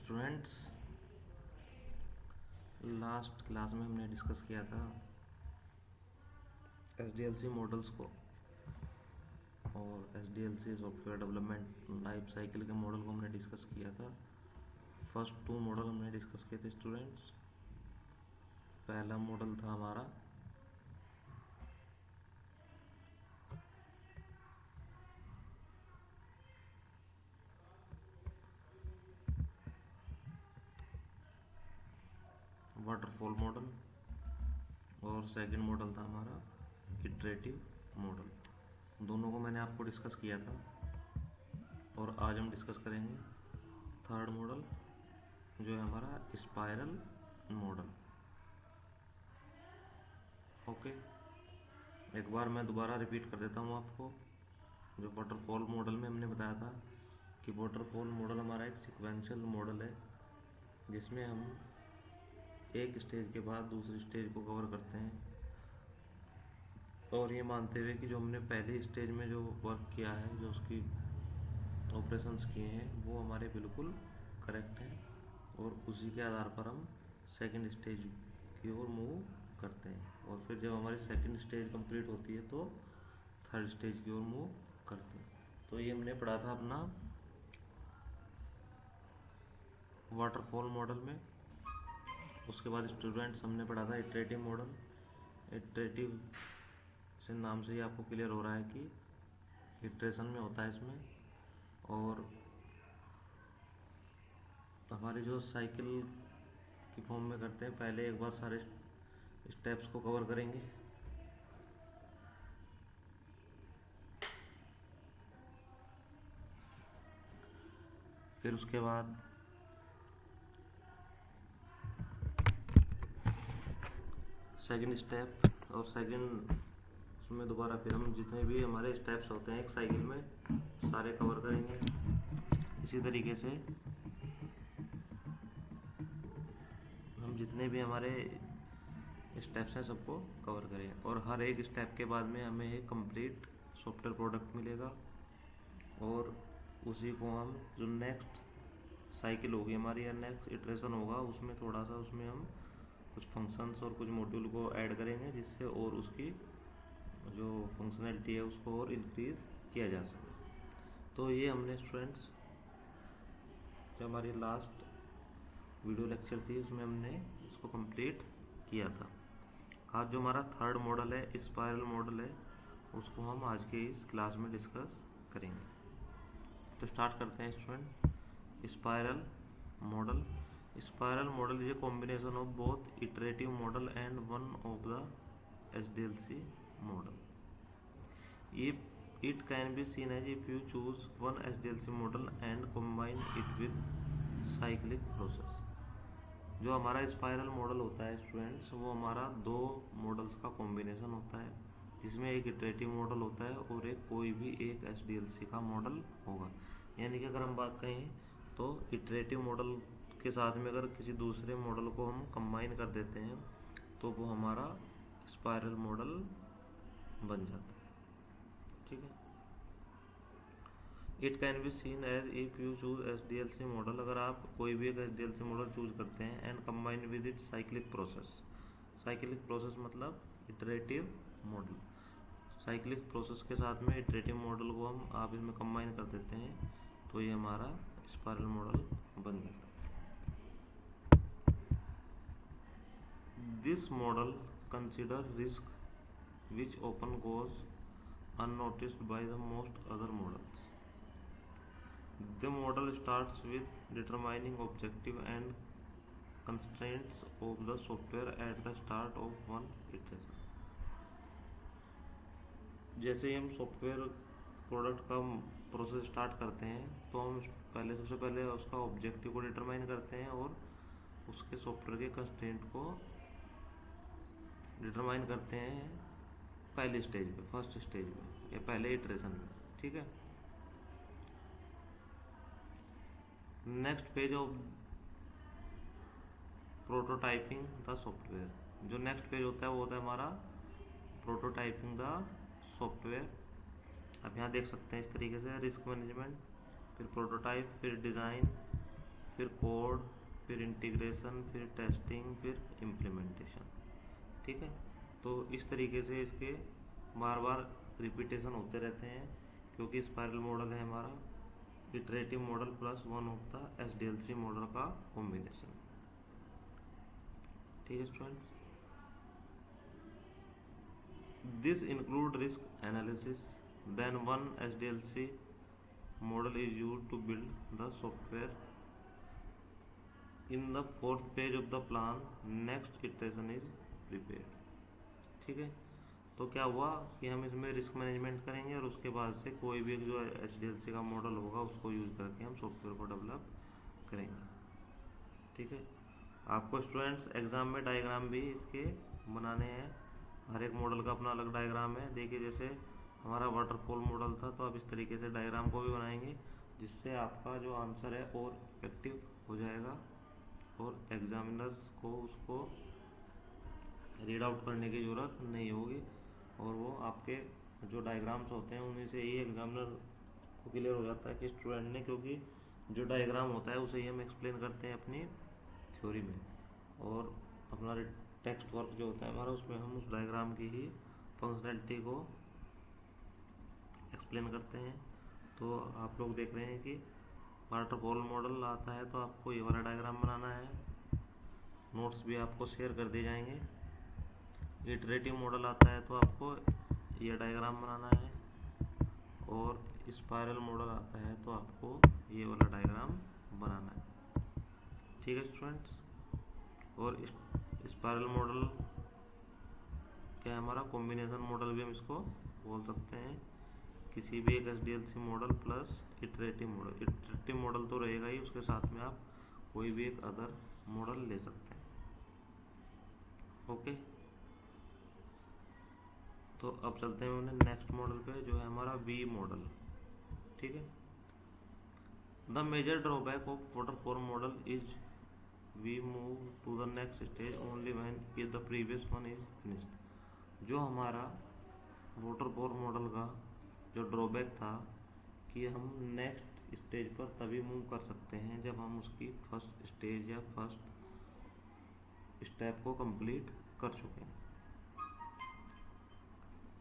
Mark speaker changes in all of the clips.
Speaker 1: Students, last class में हमने discuss किया था SDLC मॉडल्स को और SDLC software development life cycle के मॉडल को हमने डिस्कस किया था। फर्स्ट 2 मॉडल हमने डिस्कस किए थे स्टूडेंट्स। पहला मॉडल था हमारा वाटरफॉल मॉडल और सेकंड मॉडल था हमारा इटरेटिव मॉडल। दोनों को मैंने आपको डिस्कस किया था और आज हम डिस्कस करेंगे थर्ड मॉडल जो है हमारा स्पाइरल मॉडल। ओके, एक बार मैं दोबारा रिपीट कर देता हूँ आपको। जो वाटरफॉल मॉडल में हमने बताया था कि वाटरफॉल मॉडल हमारा एक सिक्वेंशियल मॉडल है जिसमें हम एक स्टेज के बाद दूसरी स्टेज को कवर करते हैं और ये मानते हुए कि जो हमने पहली स्टेज में जो वर्क किया है, जो उसकी ऑपरेशंस किए हैं, वो हमारे बिल्कुल करेक्ट हैं और उसी के आधार पर हम सेकंड स्टेज की ओर मूव करते हैं और फिर जब हमारी सेकंड स्टेज कंप्लीट होती है तो थर्ड स्टेज की ओर मूव करते हैं। तो ये हमने पढ़ा था अपना वाटरफॉल मॉडल में। उसके बाद स्टूडेंट्स हमने पढ़ा था इटरेटिव मॉडल। इटरेटिव से नाम से ही आपको क्लियर हो रहा है कि इटरेशन में होता है इसमें, और हमारी जो साइकिल की फॉर्म में करते हैं, पहले एक बार सारे स्टेप्स को कवर करेंगे, फिर उसके बाद सेकंड स्टेप और सेकंड उसमें दोबारा फिर हम जितने भी हमारे स्टेप्स होते हैं एक साइकिल में सारे कवर करेंगे। इसी तरीके से हम जितने भी हमारे स्टेप्स हैं सबको कवर करें और हर एक स्टेप के बाद में हमें एक कंप्लीट सॉफ्टवेयर प्रोडक्ट मिलेगा और उसी को हम जो नेक्स्ट साइकिल होगी हमारी या नेक्स्ट इटरेशन होगा उसमें थोड़ा सा उसमें हम कुछ फंक्शंस और कुछ मॉड्यूल को ऐड करेंगे जिससे और उसकी जो फंक्शनैलिटी है उसको और इंक्रीज किया जा सके। तो ये हमने स्टूडेंट्स जो हमारी लास्ट वीडियो लेक्चर थी उसमें हमने इसको कंप्लीट किया था। आज जो हमारा थर्ड मॉडल है स्पाइरल मॉडल है उसको हम आज के इस क्लास में डिस्कस करेंगे। तो स्टार्ट करते हैं student. Spiral model. Spiral model is a combination of both iterative model and one of the SDLC model. It can be seen as if you choose one SDLC model and combine it with cyclic process. जो हमारा spiral model होता है students, वो हमारा 2 models का combination होता है जिसमें एक इटरेटिव मॉडल होता है और एक कोई भी एक SDLC का मॉडल होगा। यानी कि अगर हम बात कहें तो इटरेटिव मॉडल के साथ में अगर किसी दूसरे मॉडल को हम कंबाइन कर देते हैं तो वो हमारा स्पाइरल मॉडल बन जाता है। ठीक है। It can be seen as if you choose SDLC model, अगर आप कोई भी एक SDLC मॉडल चूज करते हैं and combine with it cyclic process. Cyclic process मतलब इटरेटिव मॉडल। साइक्लिक प्रोसेस के साथ में इटरेटिव मॉडल को हम आप इसमें कंबाइन कर देते हैं तो ये हमारा स्पाइरल मॉडल बन जाता है। This model consider risk which often goes unnoticed by the most other models. The model starts with determining objective and constraints of the software at the start of one iteration. जैसे ही हम software product का process start करते हैं तो हम सबसे पहले उसका ऑब्जेक्टिव को डिटरमाइन करते हैं और उसके सॉफ्टवेयर के कंस्ट्रेंट को डिटरमाइन करते हैं पहले स्टेज पे, फर्स्ट स्टेज में या पहले इटरेशन में। ठीक है। Next page of prototyping the software. जो नेक्स्ट पेज होता है वो होता है हमारा प्रोटोटाइपिंग द सॉफ्टवेयर। अब यहाँ देख सकते हैं इस तरीके से रिस्क मैनेजमेंट, फिर प्रोटोटाइप, फिर डिज़ाइन, फिर कोड, फिर इंटीग्रेशन, फिर टेस्टिंग, फिर इम्प्लीमेंटेशन। ठीक है, तो इस तरीके से इसके बार बार रिपीटेशन होते रहते हैं, क्योंकि स्पाइरल मॉडल है हमारा iterative model plus one of the SDLC model का कॉम्बिनेशन। ठीक है students, this include risk analysis, then one SDLC model is used to build the software. In the fourth page of the plan, next iteration is prepared. ठीक है, तो क्या हुआ कि हम इसमें रिस्क मैनेजमेंट करेंगे और उसके बाद से कोई भी जो SDLC का मॉडल होगा उसको यूज़ करके हम सॉफ्टवेयर को डेवलप करेंगे। ठीक है, आपको स्टूडेंट्स एग्जाम में डायग्राम भी इसके बनाने हैं, हर एक मॉडल का अपना अलग डायग्राम है। देखिए जैसे हमारा वाटरफॉल मॉडल था, तो आप इस तरीके से डायग्राम को भी बनाएंगे, जिससे आपका जो आंसर है और इफेक्टिव हो जाएगा और एग्जामिनर्स को उसको रीड आउट करने की ज़रूरत नहीं होगी, और वो आपके जो डायग्राम्स होते हैं उन्हीं से ही एग्जामिनर को क्लियर हो जाता है कि स्टूडेंट ने, क्योंकि जो डायग्राम होता है उसे ही हम एक्सप्लेन करते हैं अपनी थ्योरी में, और अपना टेक्स्ट वर्क जो होता है हमारा उसमें हम उस डायग्राम की ही फंक्शनैलिटी को एक्सप्लेन करते हैं। तो आप लोग देख रहे हैं कि वाटरफॉल मॉडल आता है तो आपको ये वाला डायग्राम बनाना है, नोट्स भी आपको शेयर कर दिए जाएंगे। इटरेटिव मॉडल आता है तो आपको ये डायग्राम बनाना है, और स्पाइरल मॉडल आता है तो आपको ये वाला डायग्राम बनाना है। ठीक है स्टूडेंट्स, और स्पाइरल मॉडल क्या है हमारा कॉम्बिनेशन मॉडल भी हम इसको बोल सकते हैं, किसी भी एक SDLC model plus iterative model. Iterative model तो रहेगा ही, उसके साथ में आप कोई भी एक अदर मॉडल ले सकते हैं। ओके, तो अब चलते हैं अपने नेक्स्ट मॉडल पे, जो है हमारा V मॉडल। ठीक है, the major drawback of waterfall model is we move to the next stage only when the previous one is finished. जो हमारा वाटरफॉल मॉडल का जो ड्रॉबैक था कि हम नेक्स्ट स्टेज पर तभी मूव कर सकते हैं जब हम उसकी फर्स्ट स्टेज या फर्स्ट स्टेप को कंप्लीट कर चुके हैं,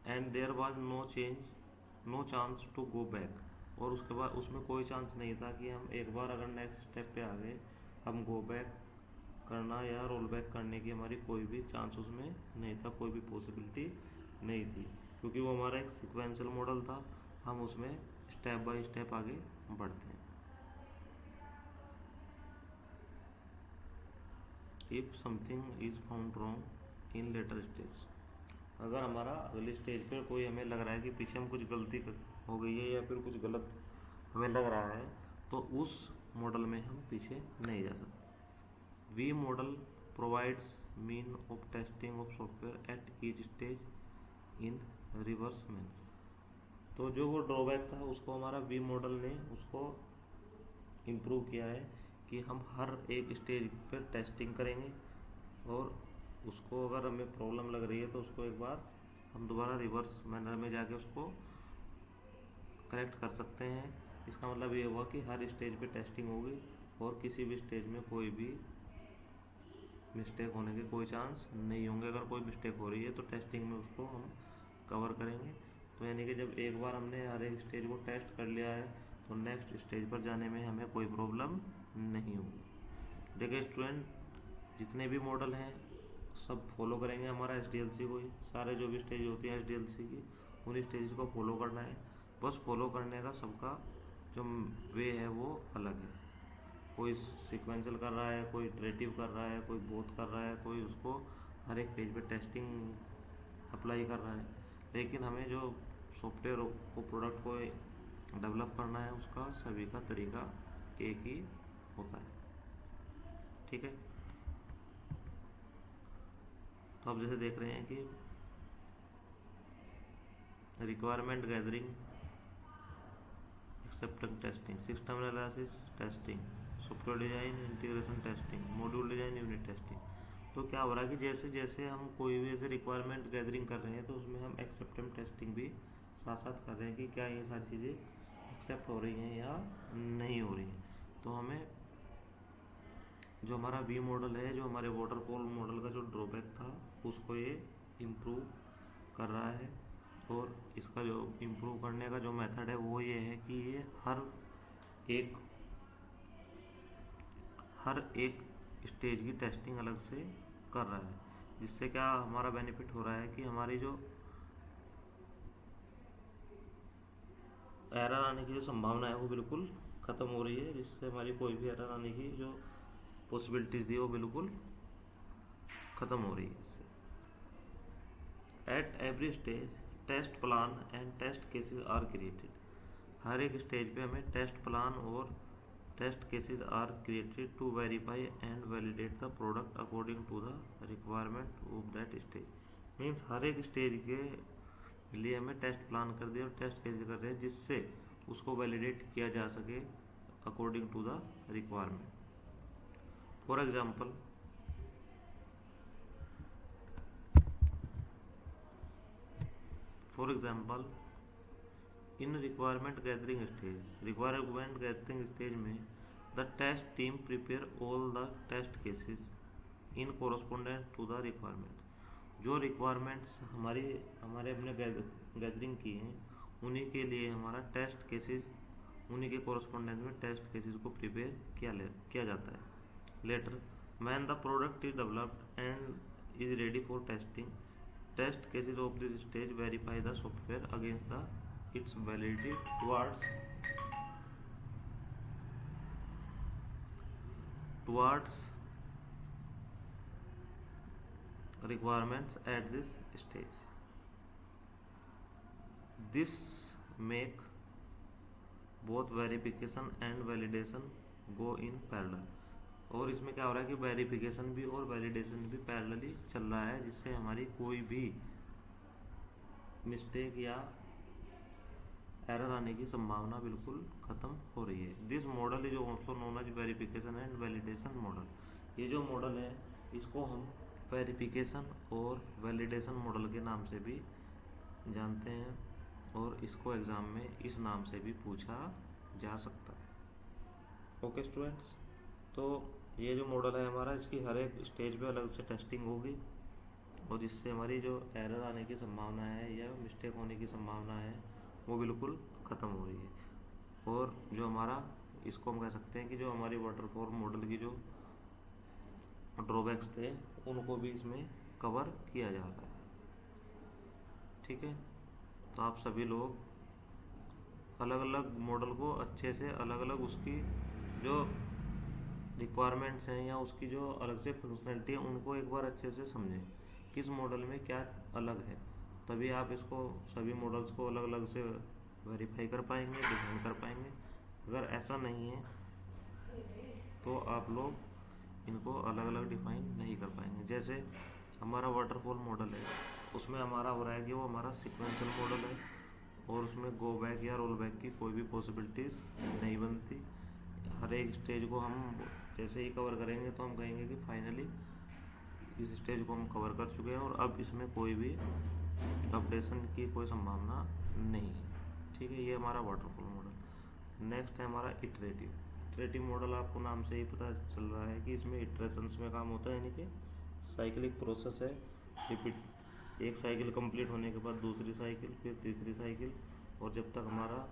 Speaker 1: and there was no chance to go back. और उसके बाद उसमें कोई चांस नहीं था कि हम एक बार अगर नेक्स्ट स्टेप पे आ गए, हम गो बैक करना या रोल बैक करने की हमारी कोई भी चांस उसमें नहीं था, कोई भी पॉसिबिलिटी नहीं थी, क्योंकि वो हमारा एक सिक्वेंशियल मॉडल था, हम उसमें स्टेप बाय स्टेप आगे बढ़ते हैं। If something is found wrong in later stage, अगर हमारा अगली स्टेज पर कोई हमें लग रहा है कि पीछे हम कुछ गलती हो गई है या फिर कुछ गलत हमें लग रहा है, तो उस मॉडल में हम पीछे नहीं जा सकते। V model provides mean of testing of software at each stage in reverse man. तो जो वो ड्रॉबैक था उसको हमारा वी मॉडल ने उसको इम्प्रूव किया है कि हम हर एक स्टेज पर टेस्टिंग करेंगे, और उसको अगर हमें प्रॉब्लम लग रही है तो उसको एक बार हम दोबारा रिवर्स मैनर में जाके उसको करेक्ट कर सकते हैं। इसका मतलब ये हुआ कि हर स्टेज पे टेस्टिंग होगी और किसी भी स्टेज में कोई भी मिस्टेक होने के कोई चांस नहीं होंगे। अगर कोई मिस्टेक हो रही है तो टेस्टिंग में उसको हम कवर करेंगे। तो यानी कि जब एक बार हमने हर एक स्टेज को टेस्ट कर लिया है तो नेक्स्ट स्टेज पर जाने में हमें कोई प्रॉब्लम नहीं होगी। देखिए स्टूडेंट, जितने भी मॉडल हैं सब फॉलो करेंगे हमारा SDLC को ही, सारे जो भी स्टेज होती है SDLC की उन स्टेज को फॉलो करना है। बस फॉलो करने का सबका जो वे है वो अलग है, कोई सीक्वेंशियल कर रहा है, कोई इटरेटिव कर रहा है, कोई बोथ कर रहा है, कोई उसको हर एक पेज पे टेस्टिंग अप्लाई कर रहा है। लेकिन हमें जो सॉफ्टवेयर को प्रोडक्ट को डेवलप करना है उसका सभी का तरीका एक ही होता है। ठीक है, तो अब जैसे देख रहे हैं कि requirement gathering, acceptance testing, system analysis testing, software design, integration testing, module design, unit testing. तो क्या हो रहा है कि जैसे जैसे हम कोई भी ऐसे रिक्वायरमेंट गैदरिंग कर रहे हैं तो उसमें हम एक्सेप्टेंस टेस्टिंग भी साथ साथ कर रहे हैं कि क्या ये सारी चीज़ें एक्सेप्ट हो रही हैं या नहीं हो रही हैं। तो हमें जो हमारा वी मॉडल है, जो हमारे वाटरफॉल मॉडल का जो ड्रॉबैक था, उसको ये इम्प्रूव कर रहा है। और इसका जो इम्प्रूव करने का जो मेथड है वो ये है कि ये एक हर एक स्टेज की टेस्टिंग अलग से कर रहा है, जिससे क्या हमारा बेनिफिट हो रहा है कि हमारी जो एरर आने की जो संभावना है वो बिल्कुल ख़त्म हो रही है, जिससे हमारी कोई भी एरर आने की जो पॉसिबिलिटीज़ थी वो बिल्कुल ख़त्म हो रही है इससे। At every stage test plan and test cases are created. हर एक स्टेज पे हमें टेस्ट प्लान और test cases are created to verify and validate the product according to the requirement of that stage. Means हर एक stage के लिए हमें टेस्ट प्लान कर दिया और टेस्ट केसेस कर रहे हैं, जिससे उसको वैलिडेट किया जा सके according to the requirement. For example, in requirement gathering stage में the test team prepare all the test cases in correspondent to the requirements. जो रिक्वायरमेंट्स हमारे अपने गैदरिंग की हैं, उन्हीं के लिए हमारा टेस्ट केसेस, उन्हीं के कोरस्पोंडेंस में टेस्ट केसेस को प्रिपेयर किया जाता है। Later when the product is developed and is ready for testing, test cases of this stage verify the software against the its validity towards requirements at this stage. This make both verification and validation go in parallel। और इसमें क्या हो रहा है कि verification भी और validation भी पैरेलली चल रहा है, जिससे हमारी कोई भी मिस्टेक या एरर आने की संभावना बिल्कुल ख़त्म हो रही है। This model is also known as verification and validation model. ये जो मॉडल है इसको हम वेरिफिकेशन और वैलिडेशन मॉडल के नाम से भी जानते हैं, और इसको एग्ज़ाम में इस नाम से भी पूछा जा सकता है। ओके स्टूडेंट्स, तो ये जो मॉडल है हमारा, इसकी हर एक स्टेज पे अलग से टेस्टिंग होगी, और जिससे हमारी जो एरर आने की संभावना है या मिस्टेक होने की संभावना है वो बिल्कुल ख़त्म हो रही है। और जो हमारा, इसको हम कह सकते हैं कि जो हमारी वाटरफॉल मॉडल की जो ड्रॉबैक्स थे उनको भी इसमें कवर किया जा रहा है। ठीक है, तो आप सभी लोग अलग अलग मॉडल को अच्छे से, अलग अलग उसकी जो रिक्वायरमेंट्स हैं या उसकी जो अलग से फंक्शनैलिटी है उनको एक बार अच्छे से समझें, किस मॉडल में क्या अलग है, तभी आप इसको सभी मॉडल्स को अलग अलग से वेरीफाई कर पाएंगे, डिफाइन कर पाएंगे। अगर ऐसा नहीं है तो आप लोग इनको अलग अलग डिफाइन नहीं कर पाएंगे। जैसे हमारा वाटरफॉल मॉडल है, उसमें हमारा हो रहा है कि वो हमारा सिक्वेंशियल मॉडल है, और उसमें गो बैक या रोल बैक की कोई भी पॉसिबिलिटीज़ नहीं बनती। हर एक स्टेज को हम जैसे ही कवर करेंगे तो हम कहेंगे कि फाइनली इस स्टेज को हम कवर कर चुके हैं और अब इसमें कोई भी अपडेशन की कोई संभावना नहीं है। ठीक है, ये हमारा वाटरफॉल मॉडल। नेक्स्ट है हमारा इटरेटिव मॉडल। आपको नाम से ही पता चल रहा है कि इसमें इटरेशंस में काम होता है, यानी कि साइक्लिक प्रोसेस है। रिपीट, एक साइकिल कंप्लीट होने के बाद दूसरी साइकिल, फिर तीसरी साइकिल, और जब तक हमारा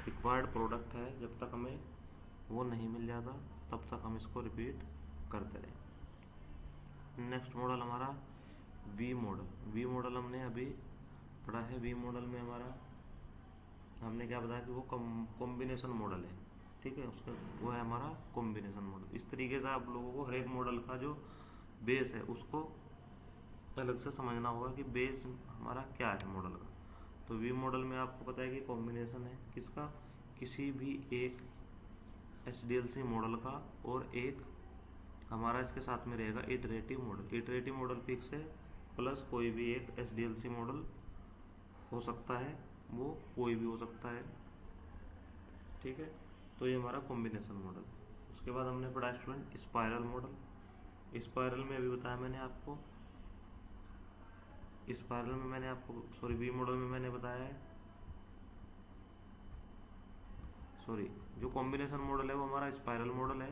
Speaker 1: रिक्वायर्ड प्रोडक्ट है जब तक हमें वो नहीं मिल जाता तब तक हम इसको रिपीट करते रहें। नेक्स्ट मॉडल हमारा वी मॉडल हमने अभी पढ़ा है। वी मॉडल में हमने क्या बताया कि वो कॉम्बिनेशन मॉडल है। ठीक है, उसका वो है हमारा कॉम्बिनेशन मॉडल। इस तरीके से आप लोगों को हर एक मॉडल का जो बेस है उसको अलग से समझना होगा कि बेस हमारा क्या है मॉडल का। तो वी मॉडल में आपको पता है कि कॉम्बिनेशन है किसका, किसी भी एक SDLC मॉडल का, और एक हमारा इसके साथ में रहेगा iterative model. Iterative model fix है, प्लस कोई भी एक SDLC मॉडल हो सकता है, वो कोई भी हो सकता है। ठीक है, तो ये हमारा कॉम्बिनेशन मॉडल। उसके बाद हमने पढ़ा स्टूडेंट स्पाइरल मॉडल। स्पाइरल में अभी बताया मैंने आपको, वी मॉडल में मैंने बताया है, जो कॉम्बिनेशन मॉडल है वो हमारा स्पाइरल मॉडल है,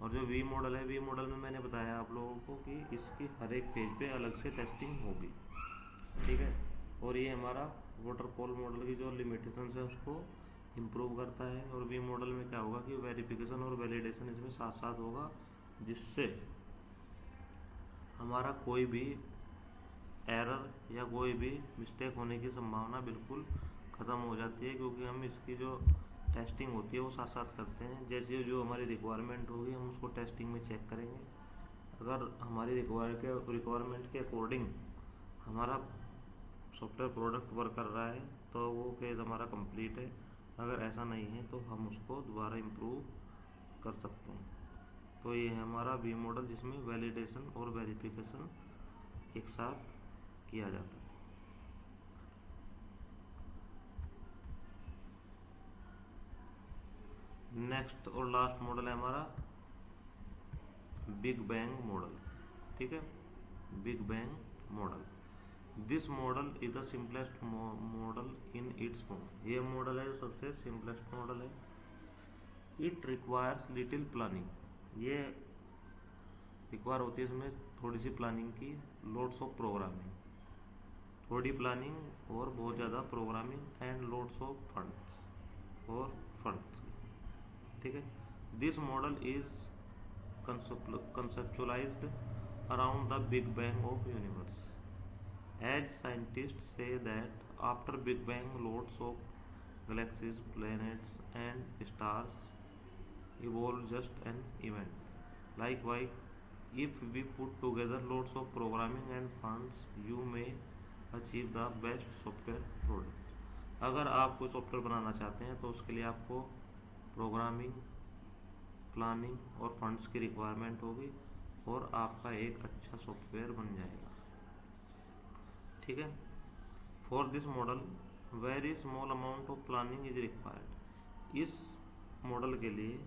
Speaker 1: और जो वी मॉडल है, वी मॉडल में मैंने बताया आप लोगों को कि इसकी हर एक पेज पे अलग से टेस्टिंग होगी, ठीक है। और ये हमारा वाटरफॉल मॉडल की जो लिमिटेशंस है उसको इम्प्रूव करता है। और वी मॉडल में क्या होगा कि वेरिफिकेशन और वैलिडेशन इसमें साथ साथ होगा, जिससे हमारा कोई भी एरर या कोई भी मिस्टेक होने की संभावना बिल्कुल ख़त्म हो जाती है, क्योंकि हम इसकी जो टेस्टिंग होती है वो साथ साथ करते हैं। जैसे जो हमारी रिक्वायरमेंट होगी हम उसको टेस्टिंग में चेक करेंगे। अगर हमारी रिक्वायरमेंट के अकॉर्डिंग हमारा सॉफ्टवेयर प्रोडक्ट वर्क कर रहा है तो वो फेज़ हमारा कंप्लीट है। अगर ऐसा नहीं है तो हम उसको दोबारा इम्प्रूव कर सकते हैं। तो ये है हमारा वी मॉडल, जिसमें वैलिडेशन और वेरिफिकेशन एक साथ किया जाता है। नेक्स्ट और लास्ट मॉडल है हमारा बिग बैंग मॉडल, ठीक है। Big bang model, this model is the simplest model in its form. ये मॉडल है जो सबसे सिंपलेस्ट मॉडल है। इट रिक्वायर्स लिटिल प्लानिंग, ये रिक्वायर होती है इसमें थोड़ी सी प्लानिंग की, लोड्स ऑफ प्रोग्रामिंग, थोड़ी प्लानिंग और बहुत ज़्यादा programming, and loads of funds और फंड्स, ठीक है। This model is conceptualized around the Big Bang of universe. As scientists say that after Big Bang, loads of galaxies, planets, and stars evolve just an event. Likewise, if we put together loads of programming and funds, you may achieve the best software product. अगर आप कोई software बनाना चाहते हैं तो उसके लिए आपको programming, planning और फंड्स की रिक्वायरमेंट होगी और आपका एक अच्छा सॉफ्टवेयर बन जाएगा, ठीक है। For this model very small amount of planning is required. इस मॉडल के लिए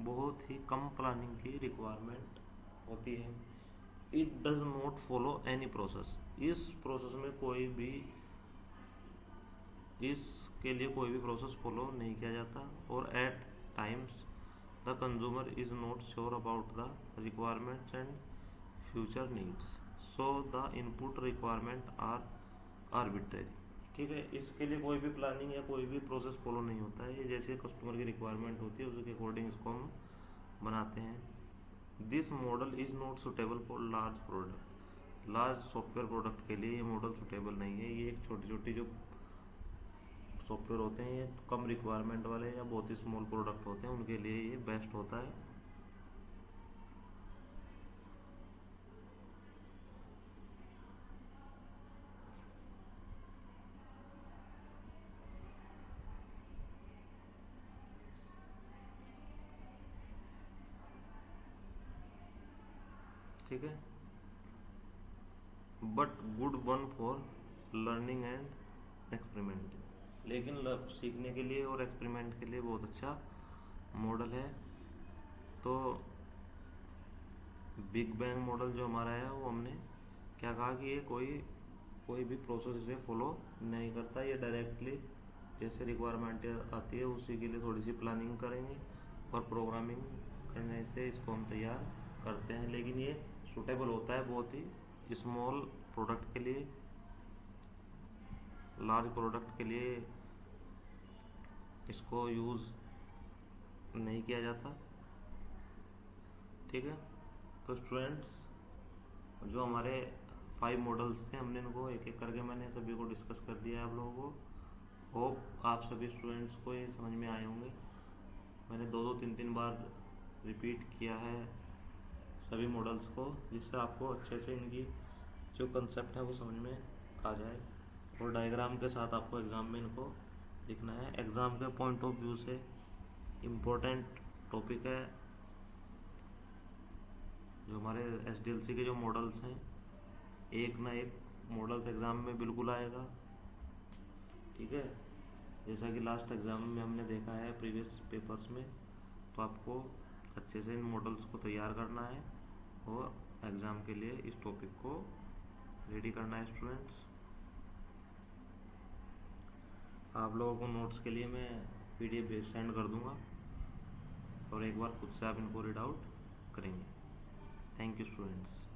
Speaker 1: बहुत ही कम प्लानिंग की रिक्वायरमेंट होती है। It does not follow any process, इस प्रोसेस में कोई भी इसके लिए कोई भी प्रोसेस फॉलो नहीं किया जाता। और at times the consumer is not sure about the requirements and future needs, so the input requirement are arbitrary, ठीक है। इसके लिए कोई भी प्लानिंग या कोई भी प्रोसेस फॉलो नहीं होता है। ये जैसे कस्टमर की रिक्वायरमेंट होती है उसके अकॉर्डिंग इसको हम बनाते हैं। This model is not suitable for large product, large software product के लिए ये मॉडल सुटेबल नहीं है। ये एक छोटी छोटी जो सॉफ्टवेयर होते हैं, ये कम रिक्वायरमेंट वाले या बहुत ही स्मॉल प्रोडक्ट होते हैं, उनके लिए ये बेस्ट होता है। ठीक है, but good one for learning and experiment, लेकिन सीखने के लिए और एक्सपेरिमेंट के लिए बहुत अच्छा मॉडल है। तो बिग बैंग मॉडल जो हमारा है वो हमने क्या कहा कि ये कोई भी प्रोसेस इसे फॉलो नहीं करता। ये डायरेक्टली जैसे रिक्वायरमेंट आती है उसी के लिए थोड़ी सी प्लानिंग करेंगे और प्रोग्रामिंग करने से इसको हम तैयार करते हैं। लेकिन ये सूटेबल होता है बहुत ही स्मॉल प्रोडक्ट के लिए, लार्ज प्रोडक्ट के लिए इसको यूज़ नहीं किया जाता, ठीक है। तो स्टूडेंट्स, जो हमारे 5 मॉडल्स थे हमने इनको एक एक करके मैंने सभी को डिस्कस कर दिया है आप लोगों को। होप आप सभी स्टूडेंट्स को ये समझ में आए होंगे। मैंने 2-3 बार रिपीट किया है सभी मॉडल्स को, जिससे आपको अच्छे से इनकी जो कंसेप्ट है वो समझ में आ जाए। और डायग्राम के साथ आपको एग्ज़ाम में इनको लिखना है। एग्ज़ाम के पॉइंट ऑफ व्यू से इम्पोर्टेंट टॉपिक है। जो हमारे SDLC के जो मॉडल्स हैं, एक ना एक मॉडल्स एग्ज़ाम में बिल्कुल आएगा, ठीक है। जैसा कि लास्ट एग्ज़ाम में हमने देखा है प्रीवियस पेपर्स में, तो आपको अच्छे से इन मॉडल्स को तैयार करना है और एग्ज़ाम के लिए इस टॉपिक को रेडी करना है स्टूडेंट्स। आप लोगों को नोट्स के लिए मैं PDF सेंड कर दूंगा और एक बार खुद से आप इनको रीड आउट करेंगे। Thank you students.